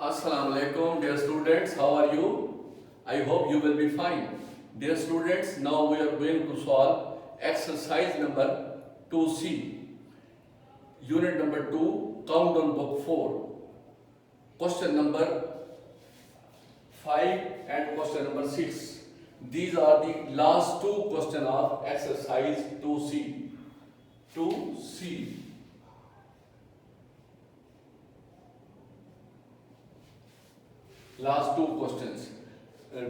Assalamu alaikum, dear students. How are you? I hope you will be fine. Dear students, now we are going to solve exercise number 2C, unit number 2, countdown book 4. Question number 5 and question number 6. These are the last two questions of exercise 2C. 2C. Last two questions.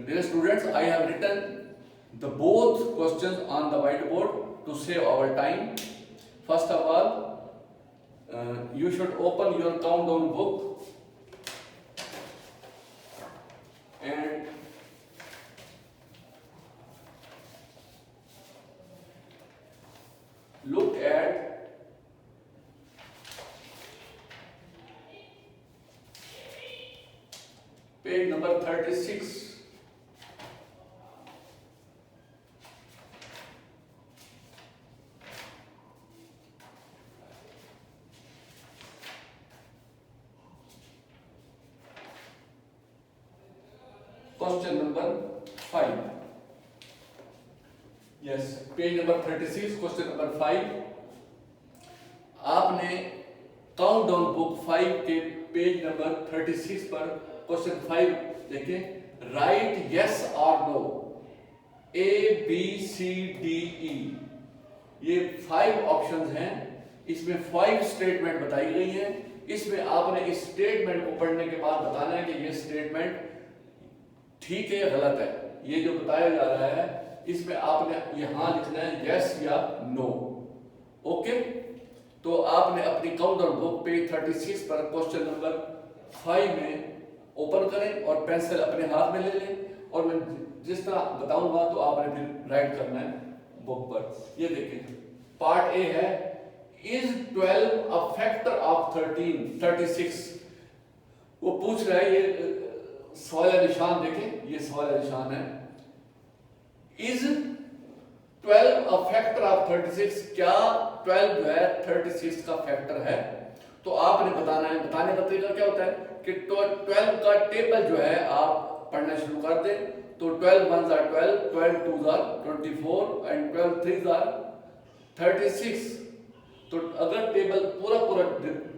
Dear students, I have written the both questions on the whiteboard to save our time. First of all, you should open your countdown book and look at page number 36. Question number 5. Yes, page number 36, question number 5. आपने countdown book 5 के page number 36 पर question 5 देखें. Right yes और no, A B C D E, ये 5 options हैं. इसमें 5 statement बताई गई हैं. इसमें आपने इस स्टेटमेंट को पढ़ने के बाद बताना है कि ये स्टेटमेंट ठीक है या गलत है. ये जो बताया जा रहा है इसमें आपने यहां लिखना है यस या नो. ओके, तो आपने अपनी काउंटडाउन बुक पेज 36 पर क्वेश्चन नंबर 5 में ओपन करें और पेंसिल अपने हाथ में ले लें और मैं जिस तरह बताऊंगा तो आपने फिर राइट करना है बुक पर. ये देखें, पार्ट ए है, इज 12 अ फैक्टर ऑफ 36. वो पूछ रहा है, ये सवाल निशान देखें, ये सवाल निशान है. इज 12 अ फैक्टर ऑफ 36, क्या 12 जो है 36 का फैक्टर है? तो आपने बताना है. बताने का तरीका क्या होता है कि 12 का टेबल जो है आप पढ़ना शुरू कर दें. तो 12 1s are 12, 12 2s are 24 and 12 3s are 36. तो अगर टेबल पूरा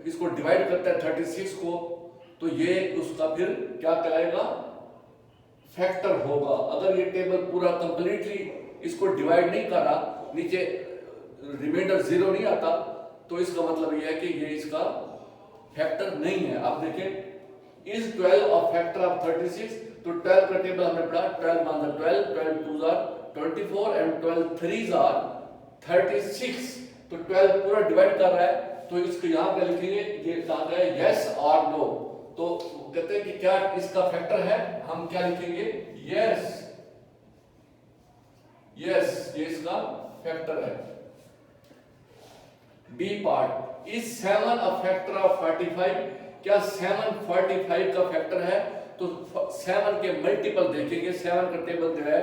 इसको डिवाइड करता है 36 को, तो ये उसका फिर क्या कहलाएगा? फैक्टर होगा. अगर ये टेबल पूरा कंप्लीटली इसको डिवाइड नहीं कर रहा, नीचे रिमाइंडर 0 नहीं आता, तो इसका मतलब ये है कि ये इसका फैक्टर नहीं है. आप देखें, इज 12 अ फैक्टर ऑफ 36. तो 12 का टेबल हमने पढ़ा, 12 1s are 12, 12 2s are 24 and 12 3s are 36. तो 12 पूरा डिवाइड कर रहा है, तो इसको यहां पे लिखेंगे, ये कहा गया यस और नो. तो कहते हैं कि क्या इसका फैक्टर है? हम क्या लिखेंगे? यस. यस, ये इसका फैक्टर है. B part, is 7 a factor of 45. क्या 7 45 का फैक्टर है? तो 7 के मल्टीपल देखेंगे. 7 का टेबल जो है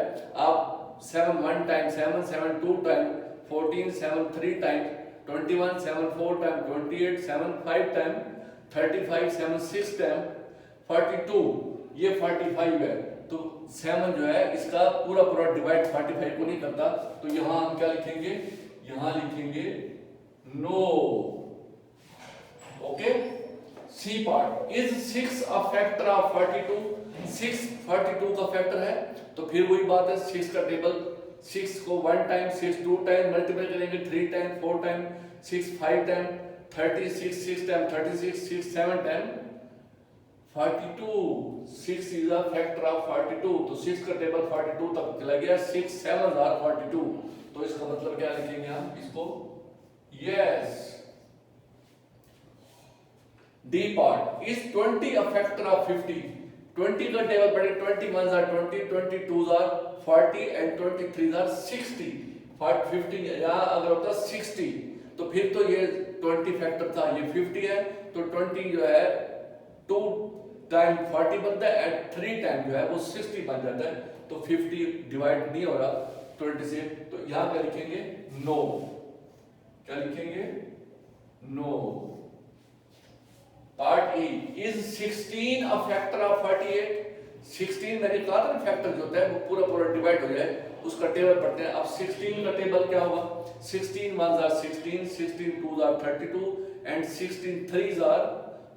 आप 7 1 time 7, 7 2 time 14, 7 3 time 21, 7 4 time 28, 7 5 time 35, 7 6 time 42. ये 45 है. तो 7 जो है इसका पूरा डिवाइड 45 को नहीं करता. तो यहां हम क्या लिखेंगे? यहां लिखेंगे no. Okay. C part, is 6 a factor of 42. 6 42 का फैक्टर है. तो फिर वही बात है, 6 का टेबल 6 को 1 टाइम 6 2 टाइम मल्टीप्लाई करेंगे, 3 time 4 time 6 5 time 36, 6 time 36, 6 7 time 42. 6 is a factor of 42. तो 6 का टेबल 42 तक चला गया. 6 7s are 42. तो इसका मतलब क्या लिखेंगे हम इसको? Yes. D part, is 20 a factor of 50. 20 का टेबल पढ़े, 20 1s are 20, 22s are 40 and 23s are 60. 50 यहां अगर होता 60 तो फिर तो ये 20 फैक्टर था, ये 50 है. तो 20 जो है 2 टाइम 40 बनता है एंड 3 टाइम जो है वो 60 बन जाता है. तो 50 डिवाइड नहीं हो रहा 20 से. तो यहां क्या लिखेंगे? नो. क्या लिखेंगे? No. Part E is 16 a factor of 48? 16 मैंने कहा था ना फैक्टर जो होता है वो पूरा पूरा डिवाइड हो जाए उसका टेबल पढ़ते हैं। अब 16 का टेबल क्या होगा? 16 1s are 16, 16 2s are 32 and 16 3s are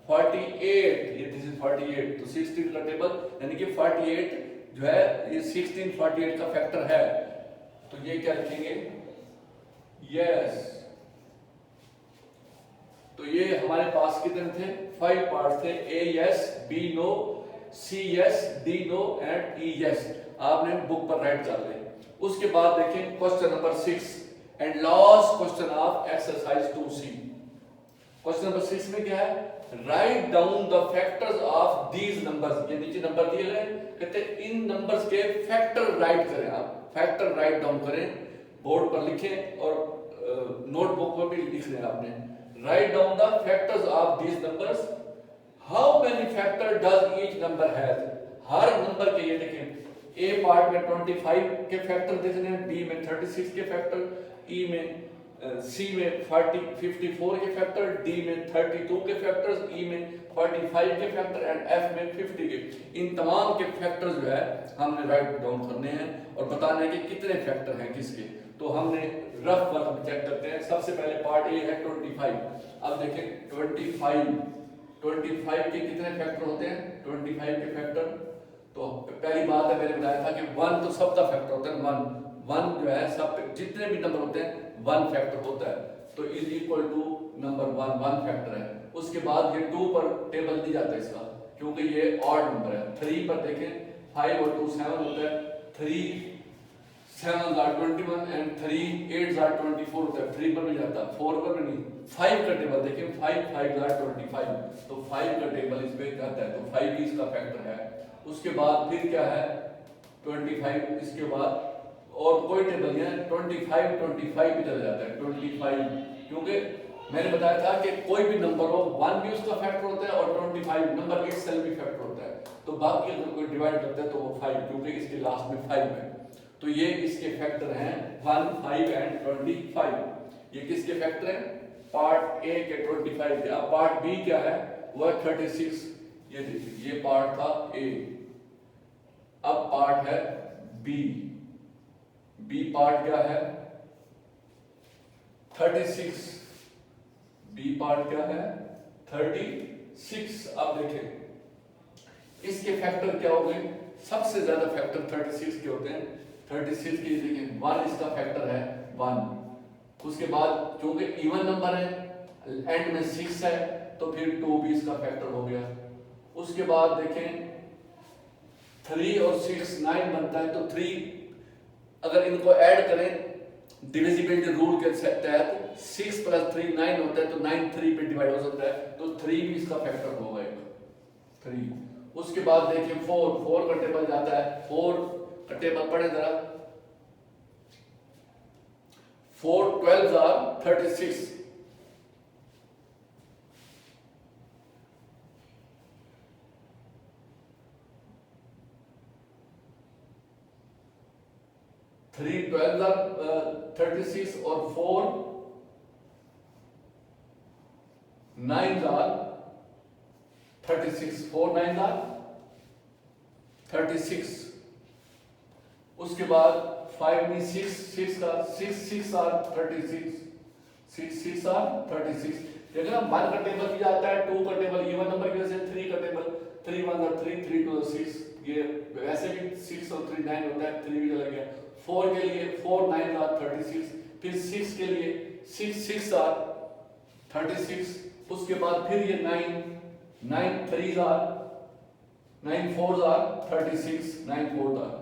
48। ये दिस इज 48। तो 16 का टेबल यानी कि 48 जो है ये 16 48 का फैक्टर है। तो ये क्या लिखेंगे? यस। तो ये हमारे पास कितने थे? 5 पार्ट थे। A yes, B no, C yes, D no and E yes। आपने बुक पर राइट कर ले। उसके बाद देखें question number 6 and last question of exercise 2C। Question number 6 में क्या है? Write down the factors of these numbers. ये नीचे नंबर दिए गए, कहते हैं इन नंबर्स के फैक्टर राइट करें। आप फैक्टर राइट डाउन करें, बोर्ड पर लिखें और नोटबुक पर भी लिख लें आपने। Write down the factors of these numbers. How many factor does each number has? Her number के ये देखें, ए पार्ट में 25 के फैक्टर देखने हैं, बी में 36 के फैक्टर, ई में सी में 54 के फैक्टर, डी में 32 के फैक्टर्स, ई में 45 के फैक्टर एंड एफ में 50 के। इन तमाम के फैक्टर्स जो है हमने राइट डाउन करने हैं और बताने हैं कि कितने फैक्टर हैं किसके। तो हमने रफ वर्क चेक करते हैं। सबसे पहले पार्ट ए है 25। अब देखें 25 के कितने फैक्टर होते हैं? 25 के फैक्टर, तो पहली बात है मैंने बताया था कि 1 तो सबका फैक्टर होता है। 1 जो है सब जितने भी नंबर होते हैं 1 फैक्टर होता है, तो is equal to number 1 factor है। उसके बाद ये 2 पर टेबल दी जाता है इसका, क्योंकि ये ऑड नंबर है। 3 पर देखें 5 और 2 7 होता है। 3 7s are 21 and 3 8s are 24 होता है। 3 पर भी जाता है, 4 पर भी नहीं। 5 का टेबल देखें, 5 5s are 25, तो 5 का टेबल इस पे जाता है, तो 5 भी इसका फैक्टर है। उसके बाद फिर क्या है 25, इसके बाद और कोई टेबल नहीं है। 25 भी चला जाता है 25, क्योंकि मैंने बताया था कि कोई भी नंबर हो 1 भी उसका फैक्टर होता है और 25 नंबर itself भी फैक्टर होता है। तो बाकी अगर कोई डिवाइड करता है तो वो 5, क्योंकि इसके लास्ट में 5 है। तो ये इसके फैक्टर हैं 1 5 एंड 25। ये किसके फैक्टर हैं? पार्ट ए के 25 के। अब पार्ट बी क्या है? वो है 36। ये देखिए ये पार्ट था ए, अब पार्ट है बी। बी पार्ट क्या है? 36। बी पार्ट क्या है? 36। अब देखें इसके फैक्टर क्या हो गए? सबसे ज्यादा फैक्टर 36 के होते हैं। 36 की देखिए 1 इसका फैक्टर है 1। उसके बाद क्योंकि इवन नंबर है, एंड में 6 है, तो फिर 2 भी इसका फैक्टर हो गया। उसके बाद देखें 3 और 6 9 बनता है, तो 3 अगर इनको ऐड करें डिविजिबिलिटी रूल के तहत 6 + 3 9 होता है, तो 9 3 पे डिवाइड हो सकता है, तो 3 भी इसका फैक्टर होगा एक 3। उसके बाद देखिए 4 का टेबल जाता है। 4 का टेबल पढ़े जरा। 4 12s are 36। 3 12s are 36 और 4 9s are 36। 4 9s are 36। उसके बाद 5 में 6 का 6 are 36। 6 are 36। देखना 1 का टेबल भी जाता है, 2 का टेबल इवन नंबर की वजह से 3 का टेबल 3 1 are 3 3 2 6। ये वैसे भी 6 और 3 9 होता है, 3 भी चला गया। 4 के लिए 4 9 are 36। फिर 6 के लिए 6 are 36। उसके बाद फिर ये 9 3s are 9 4s are 36। 9 4s are।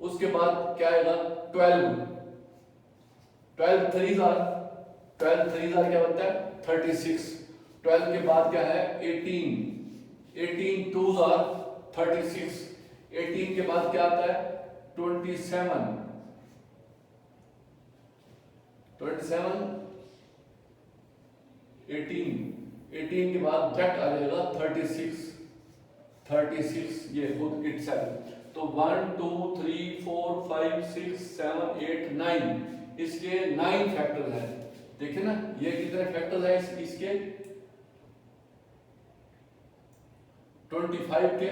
उसके बाद क्या आएगा 12 3s are क्या बनता है 36। 12 के बाद क्या है 18 2s are 36। 18 के बाद क्या आता है 27 18 के बाद ब्रैकेट आ जाएगा 36 ये खुद इटसेल्फ। तो 1 2 3 4 5 6 7 8 9 इसके 9 फैक्टर्स हैं। देखिए ना ये कितने फैक्टर्स हैं इसके 25 के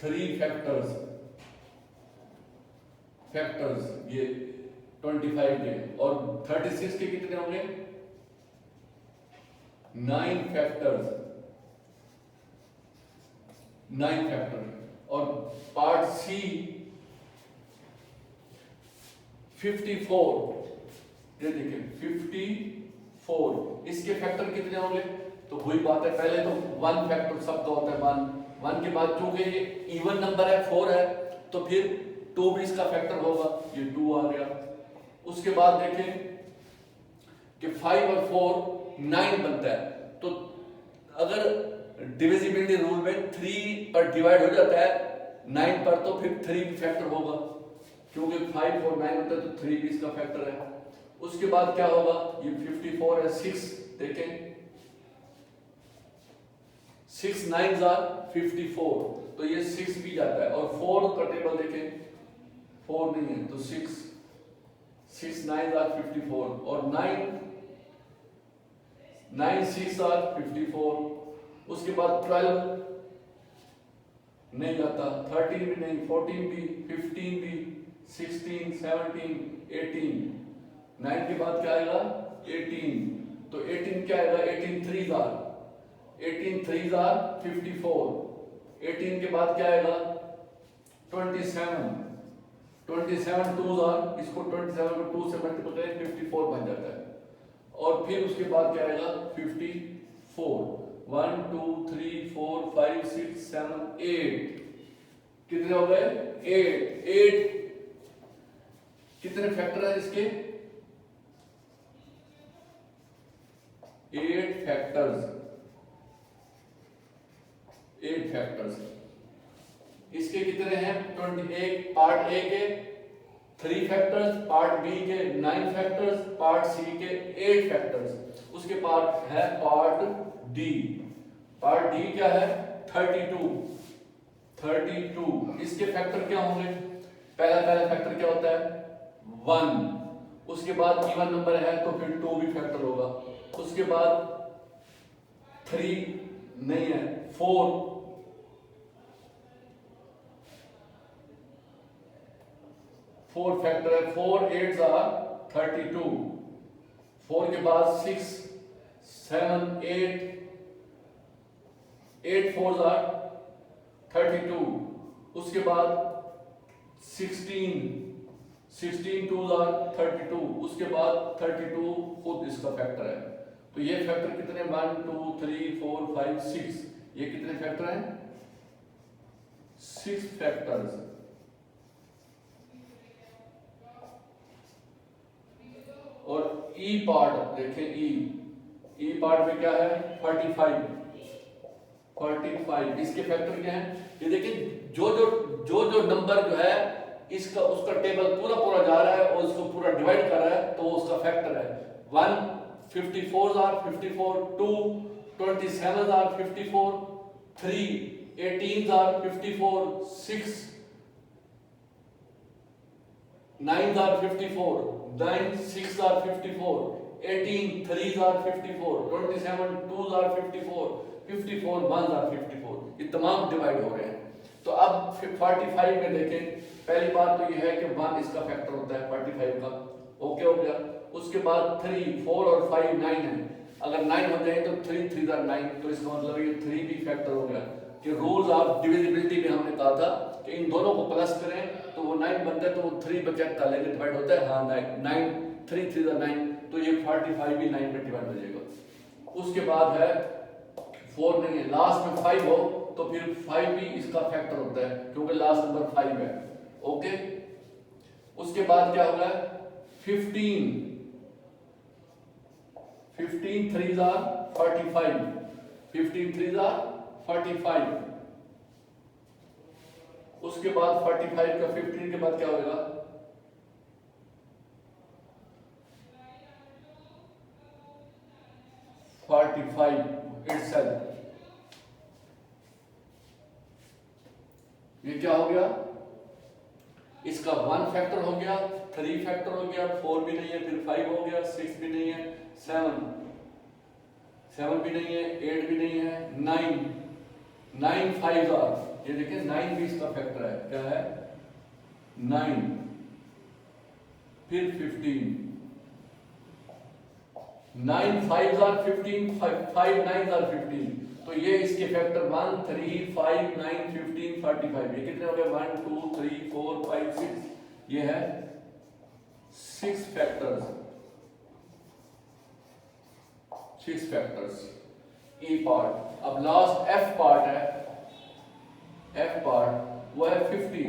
3 फैक्टर्स ये 25 के, और 36 के कितने होंगे? 9 फैक्टर्स, 9 फैक्टर। और पार्ट सी 54, ये देखिए 54, इसके फैक्टर कितने होंगे? तो वही बात है, पहले तो 1 फैक्टर सबका होता है 1 के बाद चूंकि ये इवन नंबर है 4 है तो फिर 2 भी इसका फैक्टर होगा, ये 2 आ गया। उसके बाद देखें कि 5 और 4 9 बनता है, तो अगर डिविजिबिलिटी रूल में 3 पर डिवाइड हो जाता है 9 पर, तो फिर 3 भी फैक्टर होगा, क्योंकि 5 और 9 होता है तो 3 भी इसका फैक्टर है। उसके बाद क्या होगा? ये 54 है 6, देखें 6 9s are 54, तो ये 6 भी जाता है। और 4 का टेबल देखें, 4 नहीं है तो 6 9s are 54, और 9 6 are 54। उसके बाद 12 नहीं जाता, 13 भी नहीं, 14 भी, 15 भी, 16 17 18। 9 के बाद क्या आएगा? 18, तो 18 क्या आएगा? 18 3s are 54। 18 के बाद क्या आएगा? 27 2s are, इसको 27 को 2 से मल्टीप्लाई करें 54 बन जाता है। और फिर उसके बाद क्या आएगा? 54, 1 2 3 4 5 6 7 8, कितने हो गए? 8 कितने फैक्टर है इसके? 8 फैक्टर्स। इसके कितने हैं? 21। पार्ट ए के 3 फैक्टर्स, पार्ट बी के 9 फैक्टर्स, पार्ट सी के 8 फैक्टर्स। उसके बाद है पार्ट डी। पार्ट डी क्या है? 32। इसके फैक्टर क्या होंगे? पहला फैक्टर क्या होता है? 1। उसके बाद इवन नंबर है तो फिर 2 भी फैक्टर होगा। उसके बाद 3 नहीं है, 4 फैक्टर है, 4 8s are 32। 4 के बाद 6 7 8 4s are 32। उसके बाद 16 2s are 32। उसके बाद 32 खुद इसका फैक्टर है। तो ये फैक्टर कितने? 1 2 3 4 5 6, ये कितने फैक्टर हैं? 6 फैक्टर्स। और ई पार्ट देखें, ई पार्ट में क्या है? 45। इसके फैक्टर क्या हैं? ये देखिए जो नंबर जो है इसका उसका टेबल पूरा जा रहा है और उसको पूरा डिवाइड कर रहा है तो उसका फैक्टर है। 1 54s are 54, 2 27s are 54, 3 18s are 54, 6 9s are 54, 9 6s are 54, 18 3s are 54, 27 2s are 54, 54 1s are 54। ये तमाम डिवाइड हो रहे हैं। तो अब 45 में देखें, पहली बात तो ये है कि 1 इसका फैक्टर होता है 45 का, ओके हो गया। उसके बाद 3 4 और 5 9 है, अगर 9 हो जाए तो 3 3s are 9, तो इसका मतलब ये 3 भी फैक्टर हो गया। कि रूल्स ऑफ डिविजिबिलिटी में हमने कहा था कि इन दोनों को प्लस करें तो वो 9 बनता है, तो वो 3 बचा लेके डिवाइड होता है। हाँ 9 3 3s are 9, तो ये 45 भी 9 में डिवाइड हो जाएगा। उसके बाद है 4 नहीं है, लास्ट में 5 हो तो फिर 5 भी इसका फैक्टर होता है क्योंकि लास्ट नंबर 5 है, ओके। उसके बाद क्या होगा? 15 3s are 45, 15 3s are 45। उसके बाद 45 का 15 के बाद क्या होगा? 45 itself। ये क्या हो गया? इसका 1 फैक्टर हो गया 3 फैक्टर हो गया, 4 भी नहीं है, फिर 5 हो गया, 6 भी नहीं है, 7 भी नहीं है, 8 भी नहीं है, 9 5 आर, ये देखिए 9 भी इसका फैक्टर है, क्या है 9, फिर 15, 9 5 आर 15, 5 9 आर 15, तो ये इसके फैक्टर 1 3 5 9 15 45, ये कितने हो गए 1 2 3 4 5 6, ये है 6 फैक्टर्स, 6 फैक्टर्स ई पार्ट। अब लास्ट एफ पार्ट है, एफ पार्ट वो है 50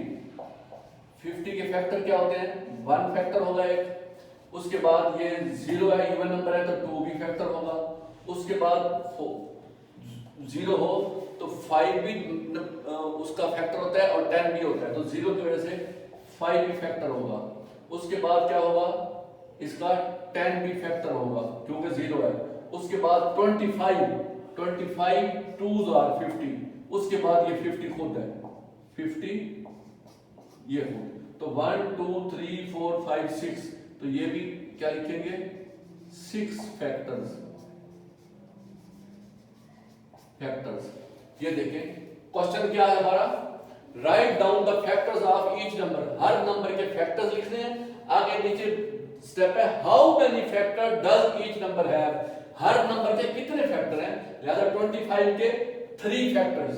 के फैक्टर क्या होते हैं, 1 फैक्टर होगा एक, उसके बाद ये 0 है, इवन नंबर है तो 2 भी फैक्टर होगा, उसके बाद 0 हो तो 5 भी उसका फैक्टर होता है और 10 भी होता है, तो 0 की वजह से 5 भी फैक्टर होगा, उसके बाद क्या होगा इसका 10 भी फैक्टर होगा क्योंकि 0 है, उसके बाद 25 2s आर 50, उसके बाद ये 50 खुद है, 50 ये खुद, तो 1 2 3 4 5 6, तो ये भी क्या लिखेंगे 6 फैक्टर्स। ये देखें क्वेश्चन क्या है हमारा, write down the factors of each number, her number के फैक्टर्स लिखने हैं, आगे नीचे स्टेप है how many factor does each number have, her number के कितने फैक्टर हैं, लिहाजा 25 के 3 फैक्टर्स,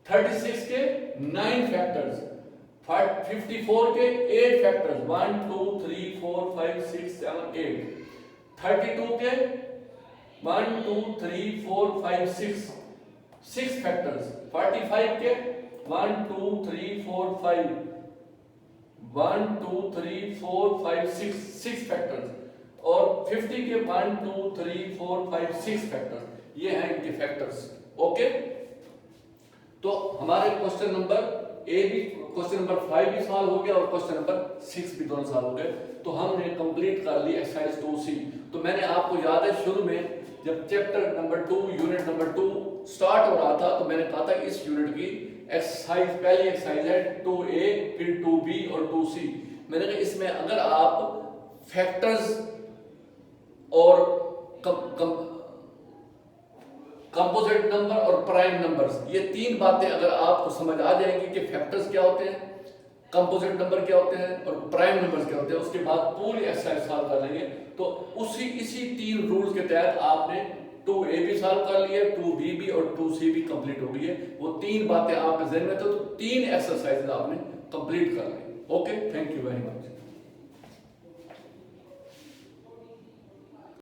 36 के 9 फैक्टर्स, 54 के 8 फैक्टर्स, 1 2 3 4 5 6 7 8, 32 के 1 2 3 4 5 6 फैक्टर्स, 45 के 1 2 3 4 5 1 2 3 4 5 6 फैक्टर्स, और 50 के 1 2 3 4 5 6 फैक्टर्स, ये हैं इनके फैक्टर्स। ओके, तो हमारे क्वेश्चन नंबर ए भी, क्वेश्चन नंबर 5 भी सॉल्व हो गया और क्वेश्चन नंबर 6 भी दोनों सॉल्व हो गए, तो हमने कंप्लीट कर ली एक्सरसाइज 2C। तो मैंने आपको याद है शुरू में जब chapter number 2 unit number 2 start हो रहा था तो मैंने कहा था इस यूनिट की एक्सरसाइज, पहली एक्सरसाइज है 2A, फिर 2B और 2C। मैंने कहा इसमें अगर आप फैक्टर्स और कंपोजिट नंबर और प्राइम नंबर्स, ये 3 बातें अगर आपको समझ आ जाएंगी कि फैक्टर्स क्या होते हैं, कंपोजिट नंबर क्या होते हैं और प्राइम नंबर्स क्या होते हैं, उसके बाद पूरी एक्सरसाइज सॉल्व कर लेंगे। तो इसी 3 रूल्स के तहत आपने 2A भी सॉल्व कर लिए, 2B भी और 2C भी कंप्लीट हो गई है। वो 3 बातें आपके जहन में तो 3 एक्सरसाइज आपने कंप्लीट कर ली। Okay, thank you very much.